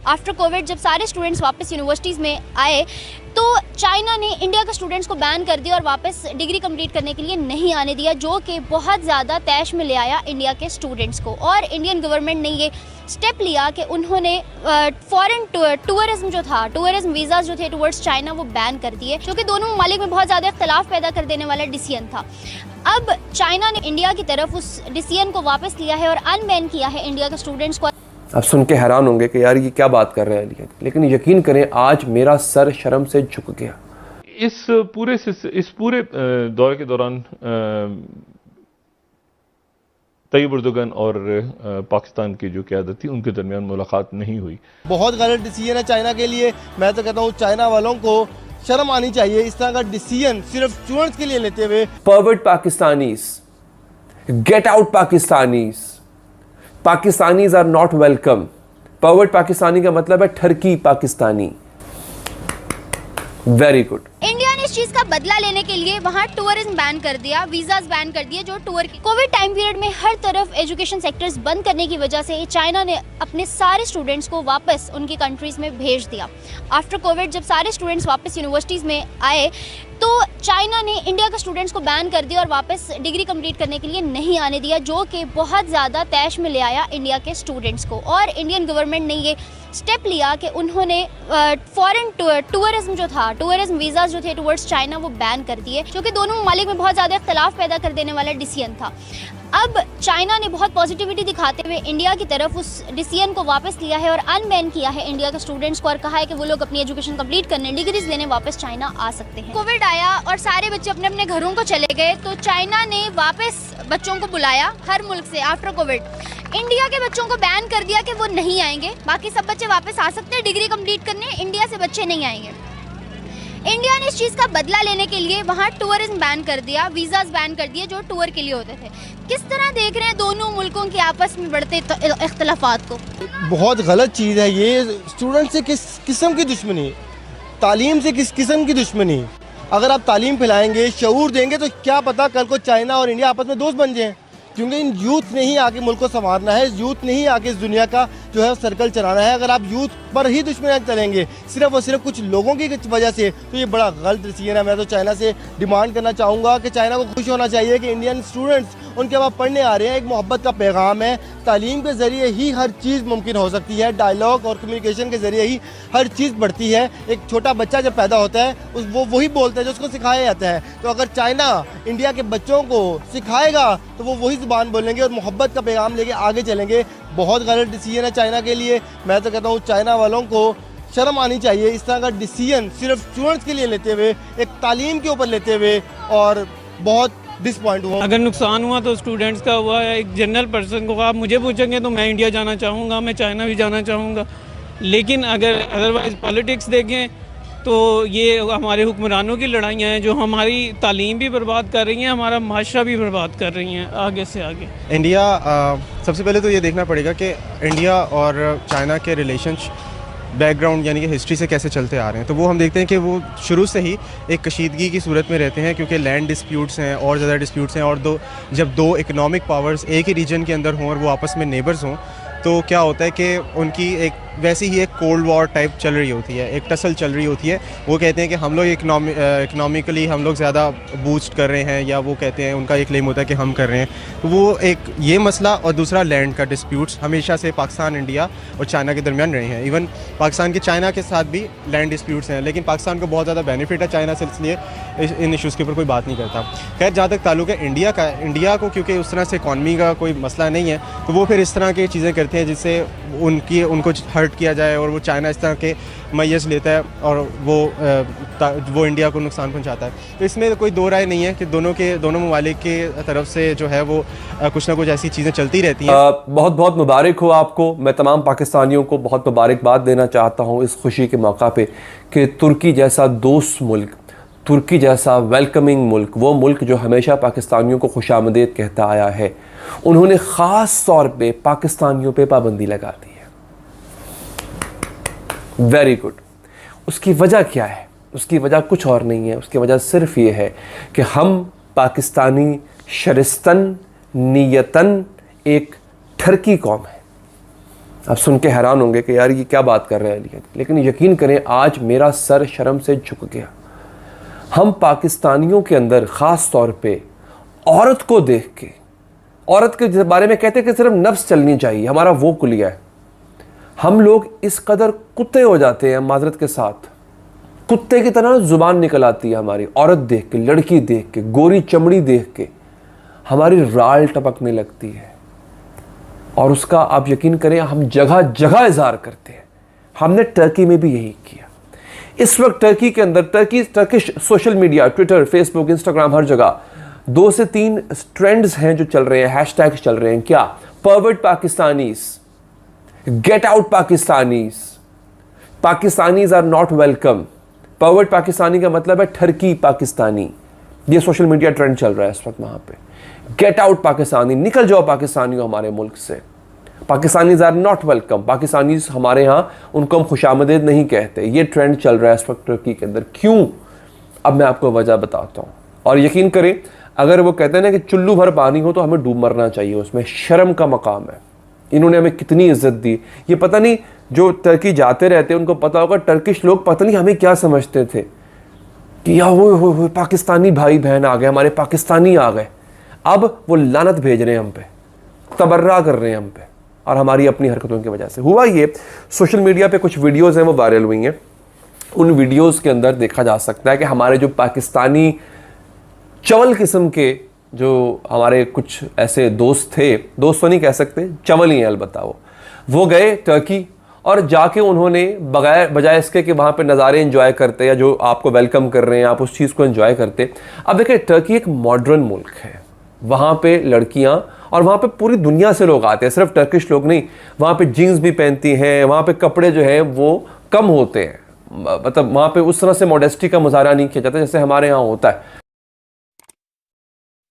After Covid जब सारे students वापस यूनिवर्सिटीज़ में आए तो चाइना ने इंडिया के स्टूडेंट्स को बैन कर दिया और वापस डिग्री कंप्लीट करने के लिए नहीं आने दिया, जो कि बहुत ज़्यादा तैश में ले आया इंडिया के स्टूडेंट्स को। और इंडियन गवर्नमेंट ने ये स्टेप लिया कि उन्होंने फॉरेन टूरिज्म जो था, टूरिज्म वीज़ा जो थे टूवर्ड्स चाइना वो बैन कर दिए, जो कि दोनों ममालिक में बहुत ज़्यादा इख्तलाफ पैदा कर देने वाला डिसीजन था। अब चाइना ने इंडिया की तरफ उस डिसीजन को वापस लिया है और अनबैन किया है इंडिया के स्टूडेंट्स को। आप सुन के हैरान होंगे कि यार ये क्या बात कर रहे हैं, लेकिन यकीन करें आज मेरा सर शर्म से झुक गया। इस पूरे दौरे के दौरान तैयब उर्दुगन और पाकिस्तान की जो क़यादत थी उनके दरमियान मुलाकात नहीं हुई। बहुत गलत डिसीजन है चाइना के लिए। मैं तो कहता हूँ चाइना वालों को शर्म आनी चाहिए इस तरह का डिसीजन सिर्फ स्टूडेंट्स के लिए लेते हुए। Pervert Pakistanis, get out Pakistanis, Pakistanis are not welcome. Pervert Pakistani का मतलब है ठरकी पाकिस्तानी। Very good. इंडिया ने इस चीज का बदला लेने के लिए वहाँ टूरिज्म बैन कर दिया, वीजास बैन कर दिए जो टूर की। कोविड टाइम पीरियड में हर तरफ एजुकेशन सेक्टर्स बंद करने की वजह से चाइना ने अपने सारे स्टूडेंट्स को वापस उनकी कंट्रीज में भेज दिया। आफ्टर कोविड जब सारे स्टूडेंट्स वापस यूनिवर्सिटीज़ में आए तो चाइना ने इंडिया के स्टूडेंट्स को बैन कर दिया और वापस डिग्री कंप्लीट करने के लिए नहीं आने दिया, जो कि बहुत ज़्यादा तैश में ले आया इंडिया के स्टूडेंट्स को। और इंडियन गवर्नमेंट ने ये स्टेप लिया कि उन्होंने फॉरेन टूरिज्म जो था, टूरिज्म वीज़ास जो थे टूवर्ड्स चाइना वो बैन कर दिए, जो कि दोनों ममालिक में बहुत ज़्यादा इख्तलाफ पैदा कर देने वाला डिसीजन था। अब चाइना ने बहुत पॉजिटिविटी दिखाते हुए इंडिया की तरफ उस डिसीजन को वापस लिया है और अनबैन किया है इंडिया के स्टूडेंट्स को और कहा है कि वो लोग अपनी एजुकेशन कंप्लीट करने, डिग्रीज लेने वापस चाइना आ सकते हैं। कोविड आया और सारे बच्चे अपने अपने घरों को चले गए तो चाइना ने वापस बच्चों को बुलाया हर मुल्क से। आफ्टर कोविड इंडिया के बच्चों को बैन कर दिया कि वो नहीं आएंगे, बाकी सब बच्चे वापस आ सकते हैं डिग्री कंप्लीट करने, इंडिया से बच्चे नहीं आएंगे। इंडिया ने इस चीज़ का बदला लेने के लिए वहाँ टूरिज्म बैन कर दिया, वीज़ास बैन कर दिए जो टूर के लिए होते थे। किस तरह देख रहे हैं दोनों मुल्कों के आपस में बढ़ते इख्तलाफात को? बहुत गलत चीज़ है ये। स्टूडेंट से किस किस्म की दुश्मनी, तालीम से किस किस्म की दुश्मनी। अगर आप तालीम फैलाएंगे, शऊर देंगे तो क्या पता कल को चाइना और इंडिया आपस में दोस्त बन जाएं। क्योंकि इन यूथ ने ही आके मुल्क को संवारना है, यूथ ने ही आके इस दुनिया का जो है सर्कल चलाना है। अगर आप यूथ पर ही दुश्मनी चलेंगे सिर्फ और सिर्फ कुछ लोगों की वजह से, तो ये बड़ा गलत डिसीजन है। मैं तो चाइना से डिमांड करना चाहूँगा कि चाइना को खुश होना चाहिए कि इंडियन स्टूडेंट्स उनके वहाँ पढ़ने आ रहे हैं। एक मोहब्बत का पैगाम है। तालीम के ज़रिए ही हर चीज़ मुमकिन हो सकती है, डायलॉग और कम्युनिकेशन के ज़रिए ही हर चीज़ बढ़ती है। एक छोटा बच्चा जब पैदा होता है वो वही बोलता है जो उसको सिखाया जाता है। तो अगर चाइना इंडिया के बच्चों को सिखाएगा तो वो वही ज़ुबान बोलेंगे और मोहब्बत का पैगाम लेके आगे चलेंगे। बहुत गलत डिसीजन है चाइना के लिए। मैं तो कहता हूँ चाइना वालों को शर्म आनी चाहिए इस तरह का डिसीजन सिर्फ स्टूडेंट्स के लिए लेते हुए, एक तालीम के ऊपर लेते हुए। और बहुत डिसपॉइंट हुआ। अगर नुकसान हुआ तो स्टूडेंट्स का हुआ है। एक जनरल पर्सन को आप मुझे पूछेंगे तो मैं इंडिया जाना चाहूँगा, मैं चाइना भी जाना चाहूँगा। लेकिन अगर अदरवाइज़ पॉलिटिक्स देखें तो ये हमारे हुक्मरानों की लड़ाइयाँ हैं जो हमारी तालीम भी बर्बाद कर रही हैं, हमारा माशरा भी बर्बाद कर रही हैं आगे से आगे। इंडिया सबसे पहले तो ये देखना पड़ेगा कि इंडिया और चाइना के रिलेशंस बैकग्राउंड यानी कि हिस्ट्री से कैसे चलते आ रहे हैं। तो वो हम देखते हैं कि वो शुरू से ही एक कशीदगी की सूरत में रहते हैं, क्योंकि लैंड डिस्प्यूट्स हैं और ज़्यादा डिस्प्यूट्स हैं। और जब दो इकनॉमिक पावर्स एक ही रीजन के अंदर हों और वो आपस में नेबर्स हों तो क्या होता है कि उनकी एक वैसी ही एक कोल्ड वॉर टाइप चल रही होती है, एक टसल चल रही होती है। वो कहते हैं कि हम लोग इकनॉमिकली हम लोग ज़्यादा बूस्ट कर रहे हैं, या वो कहते हैं उनका एक क्लेम होता है कि हम कर रहे हैं। तो वो एक ये मसला और दूसरा लैंड का डिस्प्यूट्स हमेशा से पाकिस्तान, इंडिया और चाइना के दरमियान रहे हैं। इवन पाकिस्तान के चाइना के साथ भी लैंड डिस्प्यूट्स हैं, लेकिन पाकिस्तान को बहुत ज़्यादा बेनिफिट है चाइना से, इसलिए इन इशूज़ के ऊपर कोई बात नहीं करता। खैर जहाँ तक ताल्लुक है इंडिया का, इंडिया को क्योंकि उस तरह से इकॉनमी का कोई मसला नहीं है तो वो फिर इस तरह की चीज़ें करते हैं जिससे उनको हर्ट किया जाए। और वो चाइना इस तरह के मैयस लेता है और वो इंडिया को नुकसान पहुंचाता है। तो इसमें कोई दो राय नहीं है कि दोनों ममालिक के तरफ से जो है वो कुछ ना कुछ ऐसी चीज़ें चलती रहती हैं। बहुत बहुत मुबारक हो आपको। मैं तमाम पाकिस्तानियों को बहुत मुबारकबाद देना चाहता हूँ इस खुशी के मौका पे कि तुर्की जैसा दोस्त मुल्क, तुर्की जैसा वेलकमिंग मुल्क, वो मुल्क जो हमेशा पाकिस्तानियों को खुशामदीद कहता आया है, उन्होंने ख़ास तौर पे पाकिस्तानियों पे पाबंदी लगा दी है। Very good. उसकी वजह क्या है? उसकी वजह कुछ और नहीं है, उसकी वजह सिर्फ ये है कि हम पाकिस्तानी शरिस्तन नीयतन एक ठरकी कौम है। आप सुन के हैरान होंगे कि यार ये क्या बात कर रहे हैं, लेकिन यकीन करें आज मेरा सर शर्म से झुक गया। हम पाकिस्तानियों के अंदर ख़ास तौर पे औरत को देख के, औरत के बारे में कहते हैं कि सिर्फ नफ्स चलनी चाहिए, हमारा वो कुलिया है। हम लोग इस कदर कुत्ते हो जाते हैं, माजरत के साथ कुत्ते की तरह ज़ुबान निकल आती है हमारी औरत देख के, लड़की देख के, गोरी चमड़ी देख के हमारी राल टपकने लगती है। और उसका आप यकीन करें हम जगह जगह इजहार करते हैं। हमने टर्की में भी यही किया। इस वक्त टर्की के अंदर Turkish social media, Twitter, Facebook, Instagram, हर जगह 2 से 3 ट्रेंड्स हैं जो चल रहे हैं, हैशटैग्स चल रहे हैं। क्या? Pervert Pakistanis, get out Pakistanis, Pakistanis are not welcome. Pervert Pakistani का मतलब है ठरकी पाकिस्तानी। ये सोशल मीडिया ट्रेंड चल रहा है इस वक्त वहाँ पे। गेट आउट पाकिस्तानी, निकल जाओ पाकिस्तानियों हमारे मुल्क से। Pakistanis are not welcome, Pakistanis हमारे यहाँ उनको हम खुशामदीद नहीं कहते। ये ट्रेंड चल रहा है इस वक्त टर्की के अंदर। क्यों? अब मैं आपको वजह बताता हूँ। और यकीन करें अगर वो कहते हैं ना कि चुल्लू भर पानी हो तो हमें डूब मरना चाहिए उसमें। शर्म का मकाम है। इन्होंने हमें कितनी इज्जत दी। ये पता नहीं जो टर्की जाते रहते हैं उनको पता होगा टर्किश लोग पता नहीं हमें क्या समझते थे कि या वो पाकिस्तानी भाई बहन आ गए, हमारे पाकिस्तानी आ गए। अब वो लानत भेज रहे हैं हम पे, तबर्रा कर रहे हैं हम पे, और हमारी अपनी हरकतों की वजह से। हुआ ये, सोशल मीडिया पे कुछ वीडियोज़ हैं वो वायरल हुई हैं। उन वीडियोज़ के अंदर देखा जा सकता है कि हमारे जो पाकिस्तानी चवल किस्म के जो हमारे कुछ ऐसे दोस्त थे, दोस्त तो नहीं कह सकते, चवल ही हैं अलबत्ता, वो गए टर्की और जाके उन्होंने बजाय इसके कि वहाँ पे नज़ारे एंजॉय करते या जो आपको वेलकम कर रहे हैं आप उस चीज़ को एंजॉय करते। अब देखिए टर्की एक मॉडर्न मुल्क है, वहाँ पे लड़कियाँ और वहाँ पे पूरी दुनिया से लोग आते हैं, सिर्फ टर्किश लोग नहीं। वहाँ पे जीन्स भी पहनती हैं, वहाँ पे कपड़े जो हैं वो कम होते हैं, मतलब वहाँ पे उस तरह से मॉडेस्टी का मुजाहरा नहीं किया जाता जैसे हमारे यहाँ होता है।